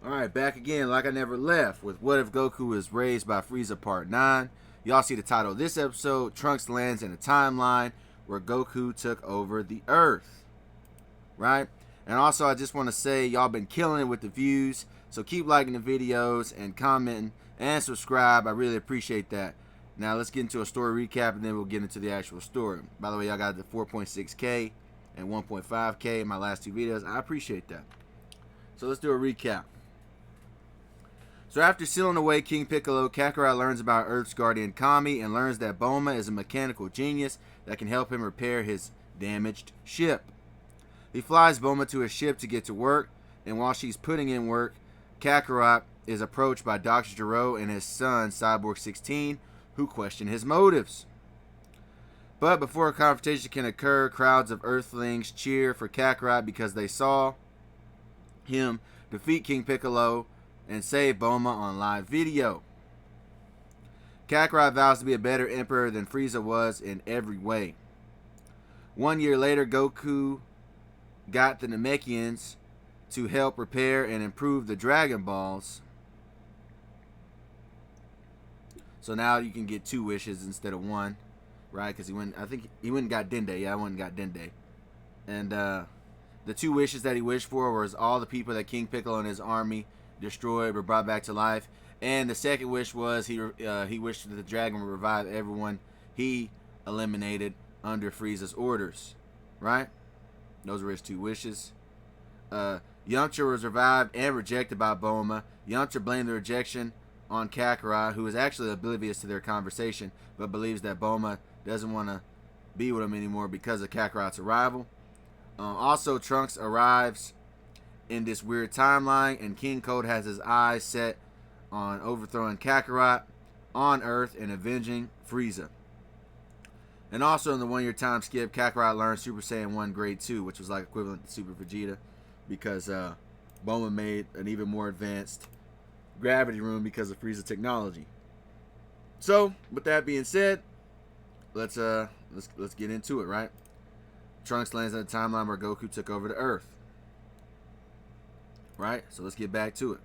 Alright, back again like I never left with What If Goku is Raised by Frieza Part 9. Y'all see the title of this episode, Trunks lands in a timeline where Goku took over the Earth. Right? And also I just want to say y'all been killing it with the views, so keep liking the videos and commenting and subscribe. I really appreciate that. Now let's get into a story recap and then we'll get into the actual story. By the way, y'all got the 4.6K and 1.5K in my last two videos. I appreciate that. So let's do a recap. So after sealing away King Piccolo, Kakarot learns about Earth's guardian Kami and learns that Bulma is a mechanical genius that can help him repair his damaged ship. He flies Bulma to his ship to get to work, and while she's putting in work, Kakarot is approached by Dr. Gero and his son, Cyborg 16, who question his motives. But before a confrontation can occur, crowds of Earthlings cheer for Kakarot because they saw him defeat King Piccolo and save Bulma on live video. Kakarot vows to be a better emperor than Frieza was in every way. 1 year later, Goku got the Namekians to help repair and improve the Dragon Balls. So now you can get 2 wishes instead of 1, right? Because he went, I think he went and got Dende. Yeah, I went and got Dende. And the 2 wishes that he wished for was all the people that King Piccolo and his army destroyed were brought back to life, and the second wish was he wished that the dragon would revive everyone he eliminated under Frieza's orders. Right? Those were his 2 wishes. Yamcha was revived and rejected by Bulma. Yamcha blamed the rejection on Kakarot, who is actually oblivious to their conversation, but believes that Bulma doesn't want to be with him anymore because of Kakarot's arrival. Also, Trunks arrives in this weird timeline, and King Code has his eyes set on overthrowing Kakarot on Earth and avenging Frieza. And also in the 1 year time skip, Kakarot learned Super Saiyan 1 Grade 2, which was like equivalent to Super Vegeta, because Bulma made an even more advanced gravity room because of Frieza technology. So, with that being said, let's get into it, right? Trunks lands in a timeline where Goku took over the Earth. Right? So let's get back to it.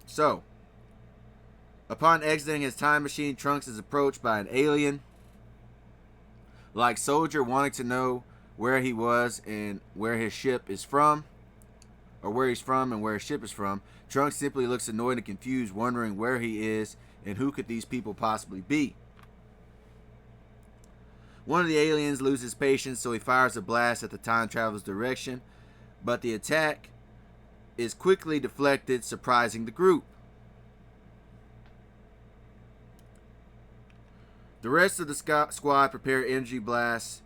So, upon exiting his time machine, Trunks is approached by an alien like soldier wanting to know where he was and where his ship is from, or where he's from and where his ship is from. Trunks simply looks annoyed and confused, wondering where he is and who could these people possibly be. One of the aliens loses patience, so he fires a blast at the time traveler's direction, but the attack is quickly deflected, surprising the group. The rest of the squad prepare energy blasts,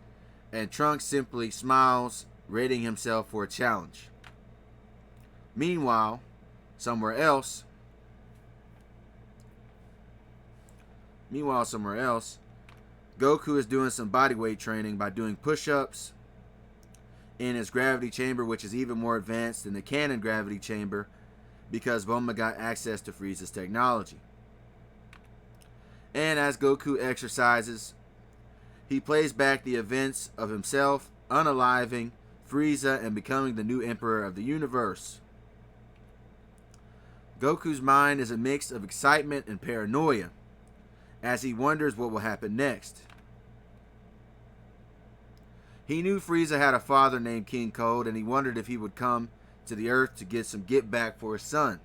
and Trunks simply smiles, rating himself for a challenge. Meanwhile, somewhere else, Goku is doing some bodyweight training by doing push-ups in his gravity chamber, which is even more advanced than the canon gravity chamber because Bulma got access to Frieza's technology. And as Goku exercises, he plays back the events of himself unaliving Frieza and becoming the new emperor of the universe. Goku's mind is a mix of excitement and paranoia as he wonders what will happen next. He knew Frieza had a father named King Cold, and he wondered if he would come to the Earth to get some get back for his son.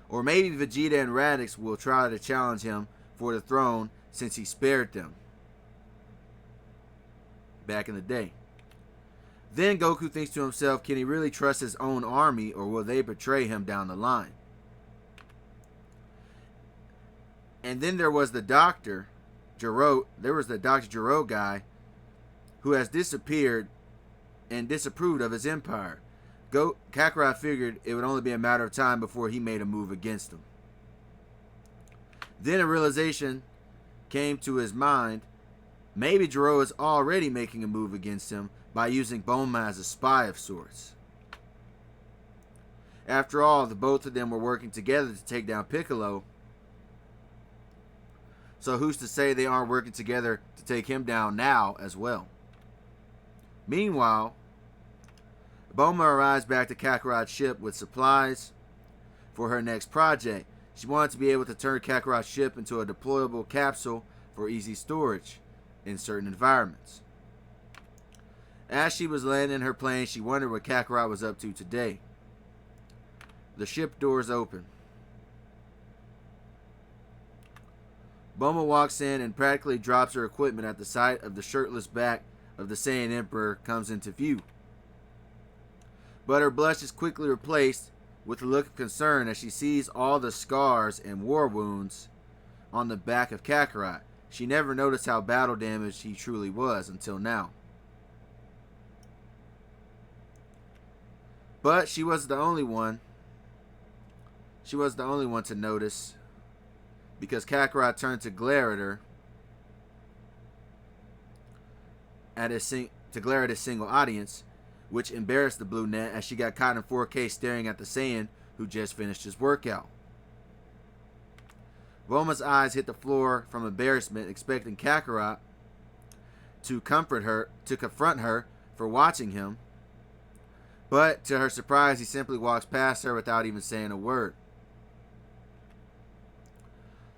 Or maybe Vegeta and Raditz will try to challenge him for the throne since he spared them back in the day. Then Goku thinks to himself, can he really trust his own army, or will they betray him down the line? And then there was the Dr. Gero. There was the Dr. Gero guy who has disappeared and disapproved of his empire. Kakarot figured it would only be a matter of time before he made a move against him. Then a realization came to his mind. Maybe Gero is already making a move against him by using Bulma as a spy of sorts. After all, the both of them were working together to take down Piccolo. So who's to say they aren't working together to take him down now as well? Meanwhile, Bulma arrives back to Kakarot's ship with supplies for her next project. She wanted to be able to turn Kakarot's ship into a deployable capsule for easy storage in certain environments. As she was landing her plane, she wondered what Kakarot was up to today. The ship doors open. Bulma walks in and practically drops her equipment at the sight of the shirtless back of the Saiyan Emperor comes into view. But her blush is quickly replaced with a look of concern as she sees all the scars and war wounds on the back of Kakarot. She never noticed how battle damaged he truly was until now. But she was the only one. She was the only one to notice, because Kakarot turned to glare at her at his single audience, which embarrassed the blue net as she got caught in 4K staring at the Saiyan who just finished his workout. Bulma's eyes hit the floor from embarrassment, expecting Kakarot to confront her for watching him. But to her surprise, he simply walks past her without even saying a word.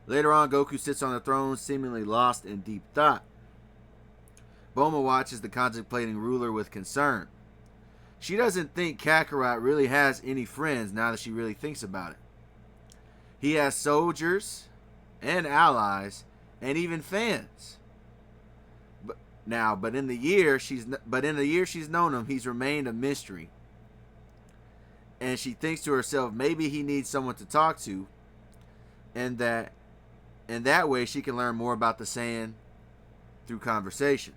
Later on, Goku sits on the throne, seemingly lost in deep thought. Bulma watches the contemplating ruler with concern. She doesn't think Kakarot really has any friends now that she really thinks about it. He has soldiers and allies and even fans. But in the year she's known him, he's remained a mystery. And she thinks to herself, maybe he needs someone to talk to, and that in that way she can learn more about the Saiyan through conversation.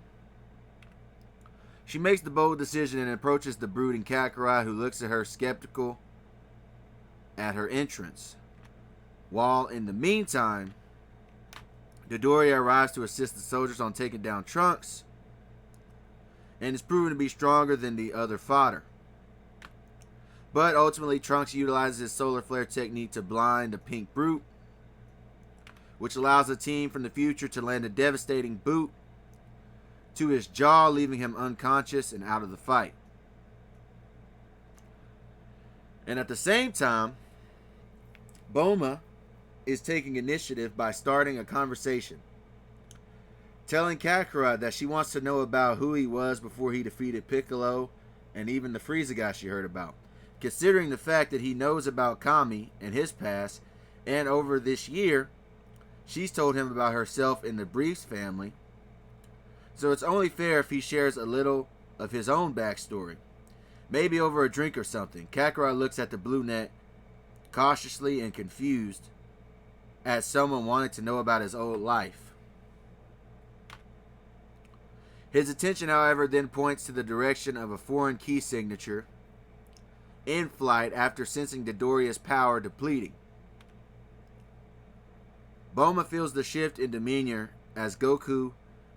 She makes the bold decision and approaches the brooding Kakarot, who looks at her skeptical at her entrance. While in the meantime, Dodoria arrives to assist the soldiers on taking down Trunks and is proven to be stronger than the other fodder. But ultimately, Trunks utilizes his solar flare technique to blind the pink brute, which allows the team from the future to land a devastating boot to his jaw, leaving him unconscious and out of the fight. And at the same time, Bulma is taking initiative by starting a conversation, telling Kakarot that she wants to know about who he was before he defeated Piccolo and even the Frieza guy she heard about. Considering the fact that he knows about Kami and his past, and over this year, she's told him about herself and the Briefs family, so it's only fair if he shares a little of his own backstory. Maybe over a drink or something. Kakarot looks at the blue net cautiously and confused as someone wanting to know about his old life. His attention, however, then points to the direction of a foreign key signature in flight after sensing Dodoria's power depleting. Bulma feels the shift in demeanor as Goku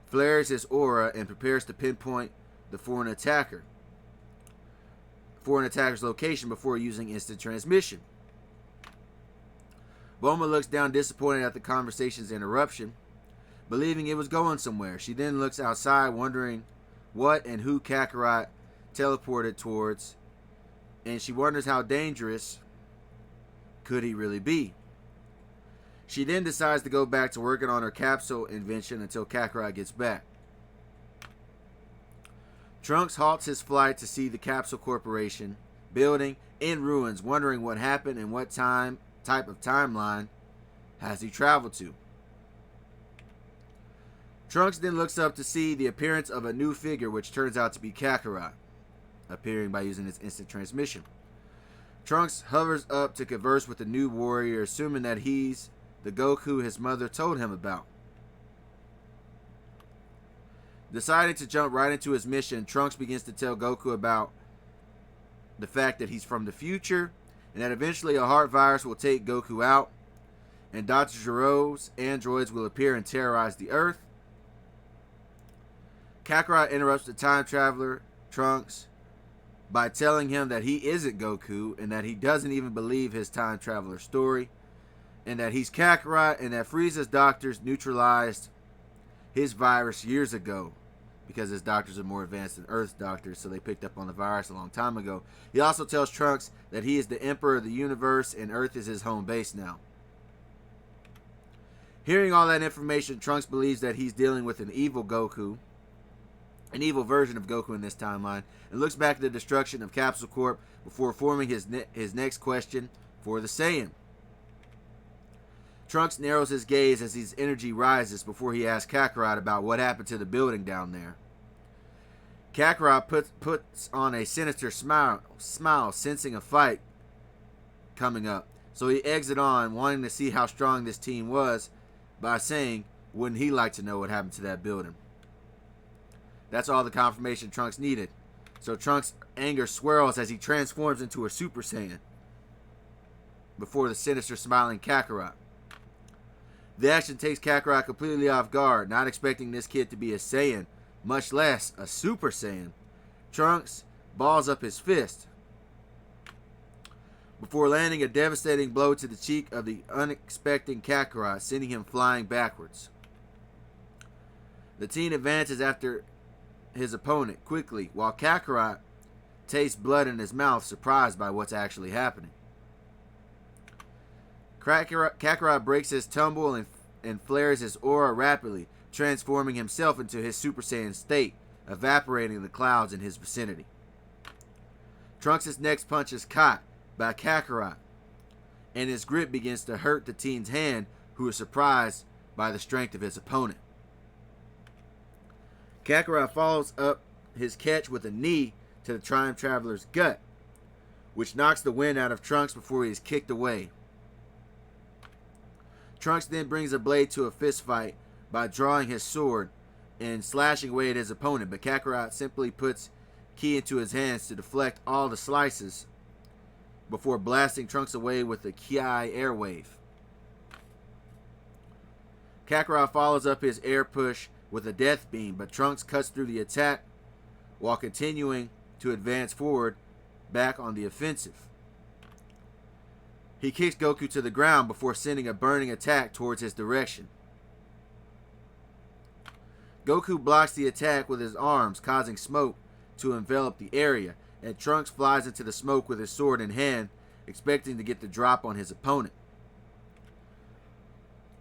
flares his aura and prepares to pinpoint the foreign attacker's location before using instant transmission. Bulma looks down disappointed at the conversation's interruption, believing it was going somewhere. She then looks outside, wondering what and who Kakarot teleported towards, and she wonders how dangerous could he really be. She then decides to go back to working on her capsule invention until Kakarot gets back. Trunks halts his flight to see the Capsule Corporation building in ruins, wondering what happened and what type of timeline has he traveled to. Trunks then looks up to see the appearance of a new figure, which turns out to be Kakarot, appearing by using his instant transmission. Trunks hovers up to converse with the new warrior, assuming that he's the Goku his mother told him about. Deciding to jump right into his mission, Trunks begins to tell Goku about the fact that he's from the future and that eventually a heart virus will take Goku out and Dr. Gero's androids will appear and terrorize the Earth. Kakarot interrupts the time traveler, Trunks, by telling him that he isn't Goku and that he doesn't even believe his time traveler story, and that he's Kakarot and that Frieza's doctors neutralized his virus years ago because his doctors are more advanced than Earth's doctors, so they picked up on the virus a long time ago. He also tells Trunks that he is the emperor of the universe and Earth is his home base now. Hearing all that information, Trunks believes that he's dealing with an evil Goku, an evil version of Goku in this timeline, and looks back at the destruction of Capsule Corp before forming his next question for the Saiyan. Trunks narrows his gaze as his energy rises before he asks Kakarot about what happened to the building down there. Kakarot puts on a sinister smile, sensing a fight coming up. So he eggs it on, wanting to see how strong this team was, by saying, wouldn't he like to know what happened to that building? That's all the confirmation Trunks needed. So Trunks' anger swirls as he transforms into a Super Saiyan before the sinister smiling Kakarot. The action takes Kakarot completely off guard, not expecting this kid to be a Saiyan, much less a Super Saiyan. Trunks balls up his fist before landing a devastating blow to the cheek of the unexpected Kakarot, sending him flying backwards. The teen advances after his opponent quickly, while Kakarot tastes blood in his mouth, surprised by what's actually happening. Kakarot breaks his tumble and flares his aura rapidly, transforming himself into his Super Saiyan state, evaporating the clouds in his vicinity. Trunks' next punch is caught by Kakarot, and his grip begins to hurt the teen's hand, who is surprised by the strength of his opponent. Kakarot follows up his catch with a knee to the Time Traveler's gut, which knocks the wind out of Trunks before he is kicked away. Trunks then brings a blade to a fist fight by drawing his sword and slashing away at his opponent, but Kakarot simply puts ki into his hands to deflect all the slices before blasting Trunks away with a ki airwave. Kakarot follows up his air push with a death beam, but Trunks cuts through the attack while continuing to advance forward back on the offensive. He kicks Goku to the ground before sending a burning attack towards his direction. Goku blocks the attack with his arms, causing smoke to envelop the area, and Trunks flies into the smoke with his sword in hand, expecting to get the drop on his opponent.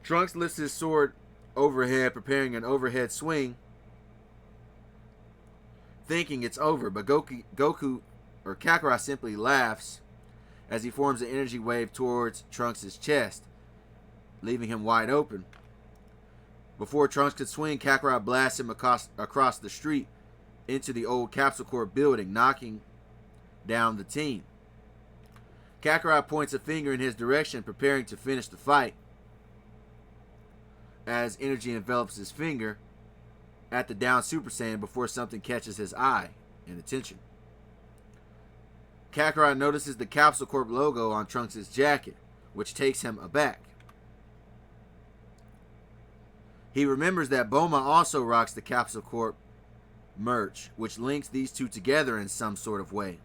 Trunks lifts his sword overhead, preparing an overhead swing, thinking it's over, but Kakarot simply laughs as he forms an energy wave towards Trunks' chest, leaving him wide open. Before Trunks could swing, Kakarot blasts him across the street into the old Capsule Corp building, knocking down the team. Kakarot points a finger in his direction, preparing to finish the fight, as energy envelops his finger at the down Super Saiyan before something catches his eye and attention. Kakarot notices the Capsule Corp logo on Trunks' jacket, which takes him aback. He remembers that Bulma also rocks the Capsule Corp merch, which links these two together in some sort of way.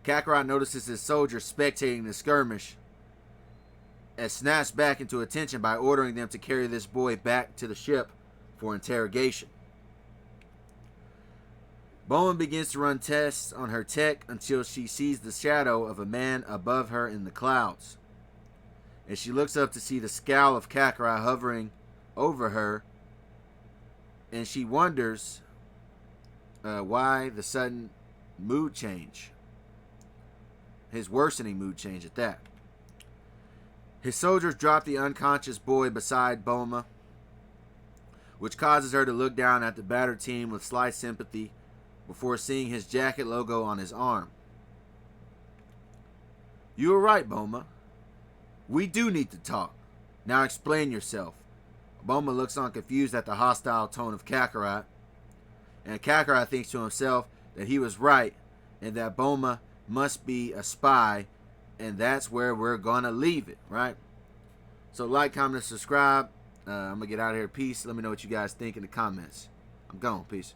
Kakarot notices his soldiers spectating the skirmish and snaps back into attention by ordering them to carry this boy back to the ship for interrogation. Bulma begins to run tests on her tech until she sees the shadow of a man above her in the clouds. And she looks up to see the scowl of Kakarot hovering over her, and she wonders why the sudden mood change. His worsening mood change at that. His soldiers drop the unconscious boy beside Bulma, which causes her to look down at the battered team with slight sympathy before seeing his jacket logo on his arm. "You were right, Bulma. We do need to talk. Now explain yourself." Bulma looks on confused at the hostile tone of Kakarot, and Kakarot thinks to himself that he was right and that Bulma must be a spy, and that's where we're gonna leave it, right? So like, comment, and subscribe. I'm gonna get out of here. Peace. Let me know what you guys think in the comments. I'm gone. Peace.